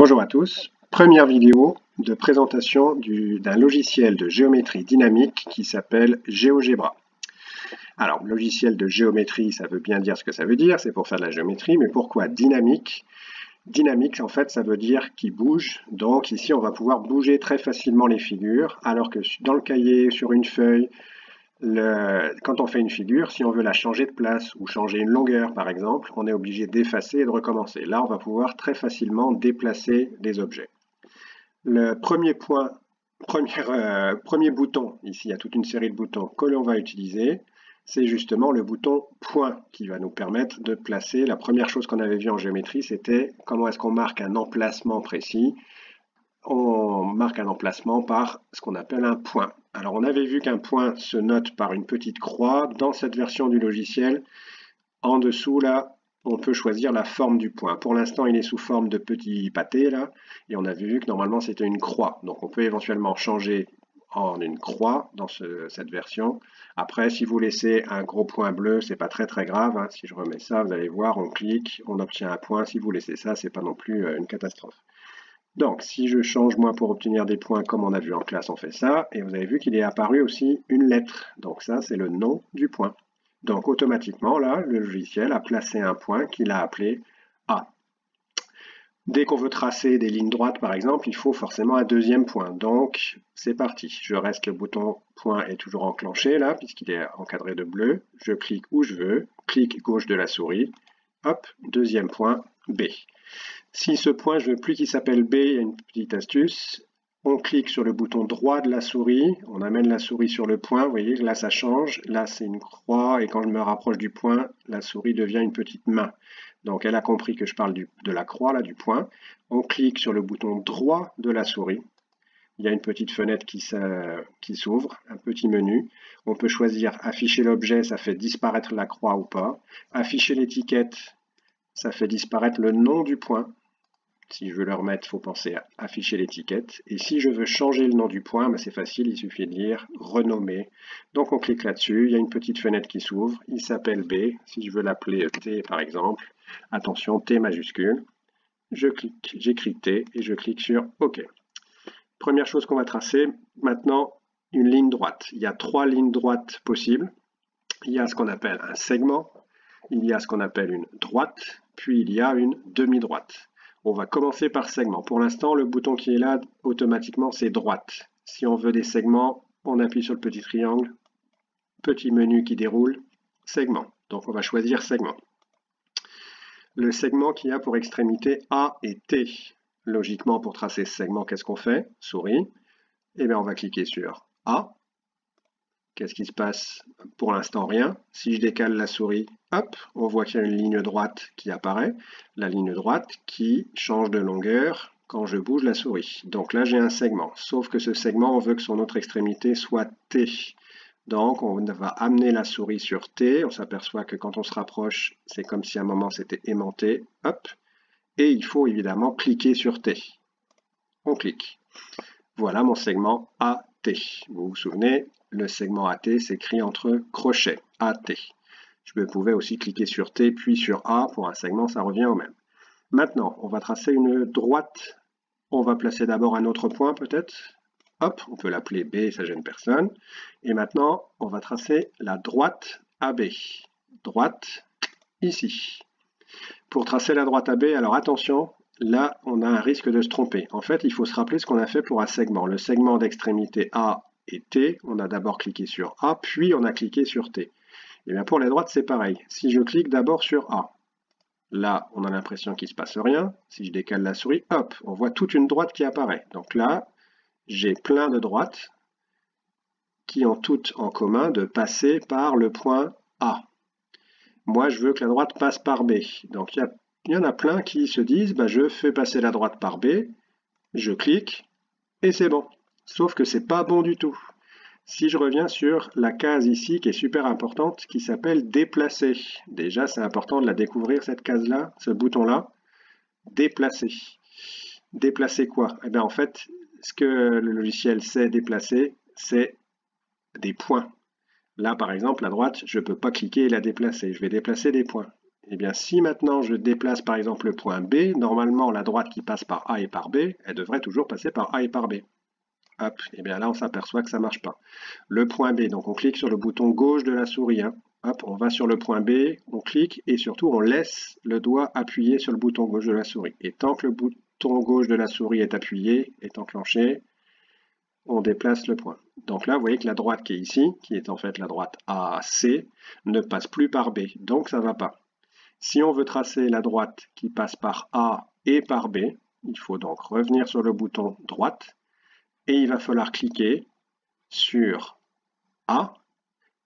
Bonjour à tous, première vidéo de présentation d'un logiciel de géométrie dynamique qui s'appelle GeoGebra. Alors, logiciel de géométrie, ça veut bien dire ce que ça veut dire, c'est pour faire de la géométrie, mais pourquoi dynamique? Dynamique, en fait, ça veut dire qu'il bouge, donc ici on va pouvoir bouger très facilement les figures, alors que dans le cahier, sur une feuille, quand on fait une figure, si on veut la changer de place ou changer une longueur par exemple, on est obligé d'effacer et de recommencer. Là, on va pouvoir très facilement déplacer les objets. Le premier bouton, ici il y a toute une série de boutons que l'on va utiliser, c'est justement le bouton point qui va nous permettre de placer. La première chose qu'on avait vue en géométrie, c'était comment est-ce qu'on marque un emplacement précis. On marque un emplacement par ce qu'on appelle un point. Alors on avait vu qu'un point se note par une petite croix. Dans cette version du logiciel, en dessous là, on peut choisir la forme du point. Pour l'instant, il est sous forme de petit pâté là, et on avait vu que normalement c'était une croix. Donc on peut éventuellement changer en une croix dans cette version. Après, si vous laissez un gros point bleu, c'est pas très grave. Hein. Si je remets ça, vous allez voir, on clique, on obtient un point. Si vous laissez ça, c'est pas non plus une catastrophe. Donc, si je change, moi, pour obtenir des points, comme on a vu en classe, on fait ça. Et vous avez vu qu'il est apparu aussi une lettre. Donc ça, c'est le nom du point. Donc, automatiquement, là, le logiciel a placé un point qu'il a appelé A. Dès qu'on veut tracer des lignes droites, par exemple, il faut forcément un deuxième point. Donc, c'est parti. Je reste, le bouton point est toujours enclenché, là, puisqu'il est encadré de bleu. Je clique où je veux. Clic gauche de la souris. Hop, deuxième point, B. Si ce point, je ne veux plus qu'il s'appelle B, il y a une petite astuce. On clique sur le bouton droit de la souris, on amène la souris sur le point, vous voyez, là ça change, là c'est une croix, et quand je me rapproche du point, la souris devient une petite main. Donc elle a compris que je parle de la croix, là, du point. On clique sur le bouton droit de la souris. Il y a une petite fenêtre qui s'ouvre, un petit menu. On peut choisir afficher l'objet, ça fait disparaître la croix ou pas. Afficher l'étiquette, ça fait disparaître le nom du point. Si je veux le remettre, il faut penser à afficher l'étiquette. Et si je veux changer le nom du point, ben c'est facile, il suffit de lire renommer. Donc on clique là-dessus, il y a une petite fenêtre qui s'ouvre, il s'appelle B. Si je veux l'appeler T par exemple, attention, T majuscule. Je clique, j'écris T et je clique sur OK. Première chose qu'on va tracer, maintenant une ligne droite. Il y a 3 lignes droites possibles. Il y a ce qu'on appelle un segment, il y a ce qu'on appelle une droite, puis il y a une demi-droite. On va commencer par segment. Pour l'instant, le bouton qui est là, automatiquement, c'est droite. Si on veut des segments, on appuie sur le petit triangle, petit menu qui déroule, segment. Donc on va choisir segment. Le segment qui a pour extrémité A et T. Logiquement, pour tracer ce segment, qu'est-ce qu'on fait? Souris. Eh bien, on va cliquer sur A. Qu'est-ce qui se passe? Pour l'instant, rien. Si je décale la souris, hop, on voit qu'il y a une ligne droite qui apparaît. La ligne droite qui change de longueur quand je bouge la souris. Donc là, j'ai un segment. Sauf que ce segment, on veut que son autre extrémité soit T. Donc, on va amener la souris sur T. On s'aperçoit que quand on se rapproche, c'est comme si à un moment, c'était aimanté. Hop. Et il faut évidemment cliquer sur T. On clique. Voilà mon segment AT. Vous vous souvenez, le segment AT s'écrit entre crochets, AT. Je pouvais aussi cliquer sur T puis sur A pour un segment, ça revient au même. Maintenant, on va tracer une droite. On va placer d'abord un autre point peut-être. Hop, on peut l'appeler B, ça gêne personne. Et maintenant, on va tracer la droite AB. Droite, ici. Pour tracer la droite AB, alors attention, là, on a un risque de se tromper. En fait, il faut se rappeler ce qu'on a fait pour un segment. Le segment d'extrémité A et T, on a d'abord cliqué sur A, puis on a cliqué sur T. Et bien pour les droites, c'est pareil. Si je clique d'abord sur A, là, on a l'impression qu'il ne se passe rien. Si je décale la souris, hop, on voit toute une droite qui apparaît. Donc là, j'ai plein de droites qui ont toutes en commun de passer par le point A. Moi, je veux que la droite passe par B. Donc, il y en a plein qui se disent, bah, je fais passer la droite par B, je clique, et c'est bon. Sauf que c'est pas bon du tout. Si je reviens sur la case ici, qui est super importante, qui s'appelle déplacer. Déjà, c'est important de la découvrir, cette case-là, ce bouton-là. Déplacer. Déplacer quoi? Eh bien, en fait, ce que le logiciel sait déplacer, c'est des points. Là, par exemple, la droite, je ne peux pas cliquer et la déplacer. Je vais déplacer des points. Eh bien, si maintenant je déplace par exemple le point B, normalement la droite qui passe par A et par B, elle devrait toujours passer par A et par B. Hop, et bien là on s'aperçoit que ça ne marche pas. Le point B, donc on clique sur le bouton gauche de la souris. Hein. Hop, on va sur le point B, on clique et surtout on laisse le doigt appuyé sur le bouton gauche de la souris. Et tant que le bouton gauche de la souris est appuyé, est enclenché, on déplace le point. Donc là, vous voyez que la droite qui est ici, qui est en fait la droite AC, ne passe plus par B, donc ça ne va pas. Si on veut tracer la droite qui passe par A et par B, il faut donc revenir sur le bouton droite et il va falloir cliquer sur A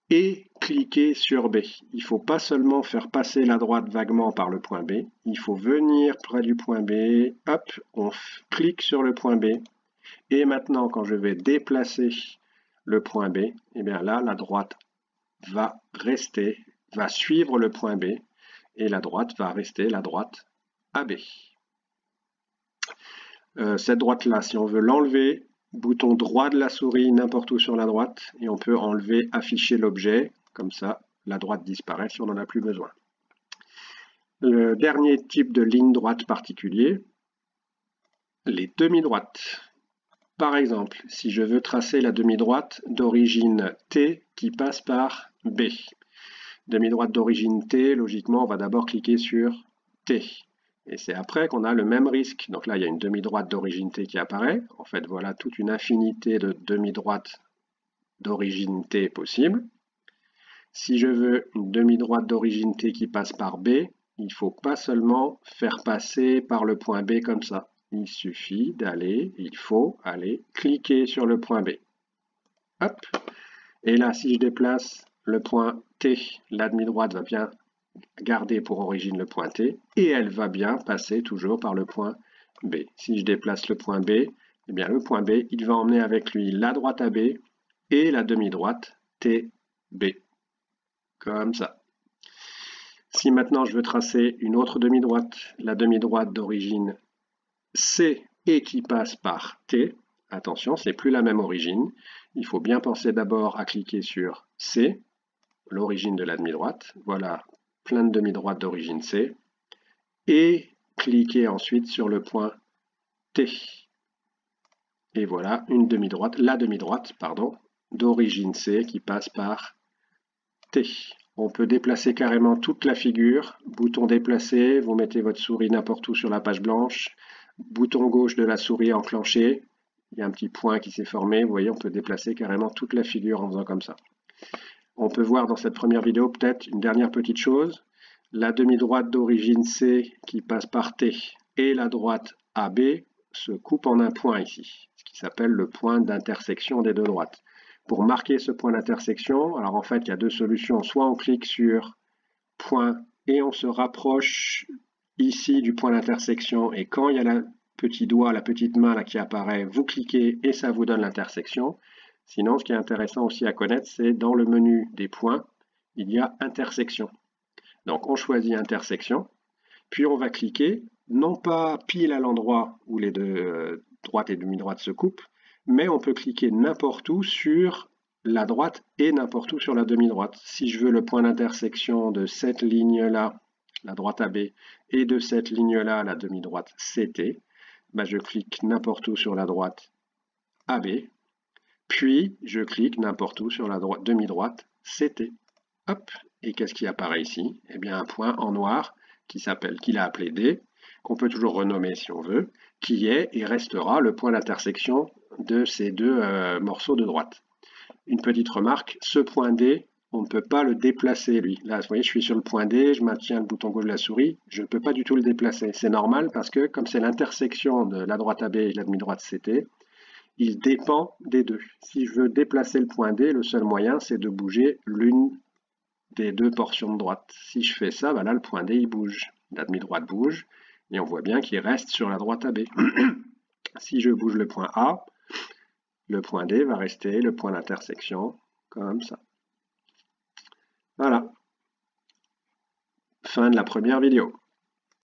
et cliquer sur B. Il ne faut pas seulement faire passer la droite vaguement par le point B, il faut venir près du point B, hop, on clique sur le point B. Et maintenant, quand je vais déplacer le point B, et bien là, la droite va rester, va suivre le point B, et la droite va rester la droite AB. Cette droite-là, si on veut l'enlever, bouton droit de la souris n'importe où sur la droite, et on peut enlever, afficher l'objet, comme ça, la droite disparaît si on n'en a plus besoin. Le dernier type de ligne droite particulier, les demi-droites. Par exemple, si je veux tracer la demi-droite d'origine T qui passe par B. Demi-droite d'origine T, logiquement, on va d'abord cliquer sur T. Et c'est après qu'on a le même risque. Donc là, il y a une demi-droite d'origine T qui apparaît. En fait, voilà toute une infinité de demi-droites d'origine T possibles. Si je veux une demi-droite d'origine T qui passe par B, il ne faut pas seulement faire passer par le point B comme ça. Il suffit d'aller, il faut aller cliquer sur le point B. Hop. Et là, si je déplace le point T, la demi-droite va bien garder pour origine le point T et elle va bien passer toujours par le point B. Si je déplace le point B, eh bien le point B, il va emmener avec lui la droite AB et la demi-droite TB. Comme ça. Si maintenant je veux tracer une autre demi-droite, la demi-droite d'origine C et qui passe par T, attention, c'est plus la même origine. Il faut bien penser d'abord à cliquer sur C, l'origine de la demi-droite. Voilà, plein de demi-droites d'origine C. Et cliquer ensuite sur le point T. Et voilà une demi-droite, la demi-droite, pardon, d'origine C qui passe par T. On peut déplacer carrément toute la figure. Bouton déplacer, vous mettez votre souris n'importe où sur la page blanche. Bouton gauche de la souris enclenché, il y a un petit point qui s'est formé, vous voyez, on peut déplacer carrément toute la figure en faisant comme ça. On peut voir dans cette première vidéo peut-être une dernière petite chose, la demi-droite d'origine C qui passe par T et la droite AB se coupent en un point ici, ce qui s'appelle le point d'intersection des deux droites. Pour marquer ce point d'intersection, alors en fait il y a deux solutions, soit on clique sur point et on se rapproche ici du point d'intersection et quand il y a le petit doigt, la petite main là qui apparaît, vous cliquez et ça vous donne l'intersection. Sinon, ce qui est intéressant aussi à connaître, c'est dans le menu des points, il y a intersection. Donc on choisit intersection, puis on va cliquer, non pas pile à l'endroit où les deux droites et demi-droites se coupent, mais on peut cliquer n'importe où sur la droite et n'importe où sur la demi-droite. Si je veux le point d'intersection de cette ligne-là, la droite AB, et de cette ligne-là, la demi-droite CT, ben je clique n'importe où sur la droite AB, puis je clique n'importe où sur la demi-droite CT. Hop, et qu'est-ce qui apparaît ici? Eh bien un point en noir qu'il a appelé D, qu'on peut toujours renommer si on veut, qui est et restera le point d'intersection de ces deux morceaux de droite. Une petite remarque, ce point D, on ne peut pas le déplacer lui. Là, vous voyez, je suis sur le point D, je maintiens le bouton gauche de la souris, je ne peux pas du tout le déplacer. C'est normal parce que comme c'est l'intersection de la droite AB et la demi-droite CT, il dépend des deux. Si je veux déplacer le point D, le seul moyen, c'est de bouger l'une des deux portions de droite. Si je fais ça, ben là, le point D, il bouge. La demi-droite bouge, et on voit bien qu'il reste sur la droite AB. Si je bouge le point A, le point D va rester le point d'intersection, comme ça. Voilà. Fin de la première vidéo.